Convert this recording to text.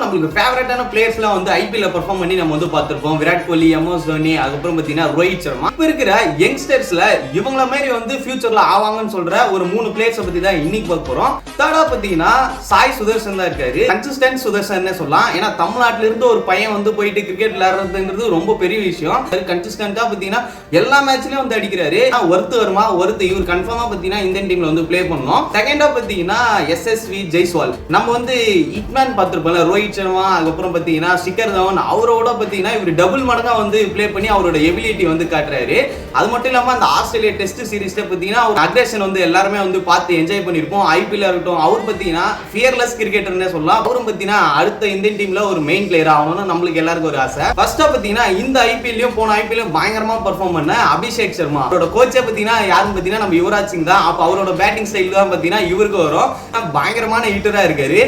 நம்மளுக்கு ஃபேவரட்டான பிளேயர்ஸ்லாம் வந்து ஐபிஎல்ல பெர்ஃபார்ம் பண்ணி நம்ம வந்து பார்த்திருப்போம். விராட் கோலி, எம்எஸ் தோனி, அதுக்கப்புறம் பார்த்தீங்கன்னா ரோஹித் சர்மா. இப்போ இருக்கிற யங்ஸ்டர்ஸ்ல இவங்கள மாதிரி வந்து ஃபியூச்சர்ல ஆவாங்கன்னு சொல்ற ஒரு 3 பிளேயர்ஸை பத்தி தான் இன்னைக்கு பார்க்க போறோம். தேர்டா பார்த்தீங்கன்னா சாய் சுதர்சன் தான் இருக்காரு. கன்சிஸ்டன்ட் சுதர்சன் சொல்லலாம். ஏன்னா தமிழ்நாட்டில இருந்து ஒரு பையன் வந்து போயிட்டு கிரிக்கெட் விளையாடுறதுங்கிறது ரொம்ப பெரிய விஷயம். கன்சிஸ்டன்டா பார்த்தீங்கன்னா எல்லா மேட்ச்லயும் வந்து அடிக்கிறாரு. ஒருத்து வருமா ஒருத்து இவர் கன்ஃபார்மா பார்த்தீங்கன்னா இந்தியன் டீம்ல வந்து பிளே பண்ணணும். செகண்டா பார்த்தீங்கன்னா எஸ்எஸ்வி ஜெய்ஸ்வால். நம்ம வந்து இட்மேன் பார்த்திருப்போம்ல, ரோஹித் சர்மா, அதுக்கப்புறம் பார்த்தீங்கன்னா சிக்கர் தவன், அவரோட பார்த்தீங்கன்னா இவர் டபுள் மடங்கா வந்து பிளே பண்ணி அவரோட எபிலிட்டி வந்து காட்டுறாரு. அது மட்டும் இல்லாம அந்த ஆஸ்திரேலியா டெஸ்ட் சீரிஸ்ல பார்த்தீங்கன்னா அவர் அக்ரஷன் வந்து எல்லாருமே வந்து பார்த்து என்ஜாய் பண்ணிருப்போம். ஐபிஎல் இருக்கட்டும், அவர் பார்த்தீங்கன்னா ஃபியர்லெஸ் கிரிக்கெட்டர்னே சொல்லலாம். அவரும் பார்த்தீங்கன்னா அடுத்த இந்தியன் டீம்ல ஒரு மெயின் பிளேயர் ஆகணும்னு நம்மளுக்கு எல்லாருக்கும் ஒரு ஆசை. ஃபர்ஸ்டா பார்த்தீங்கன்னா இந்த ஐபிஎல்லையும் போன ஐபிஎல்லையும் பயங்கரமா பெர்ஃபார்ம் பண்ண அபிஷேக் சர்மா. அவரோட கோச்சே பார்த்தீங்கன்னா யாருன்னு பார்த்தீங்கன்னா நம்ம யுவராஜ் சிங் தான். அப்ப அவரோட பேட்டிங் ஸ்டைல் தான் பார்த்தீங்கன்னா இவருக்கு வரும். பயங்கரமான ஹிட்டரா இருக்காரு.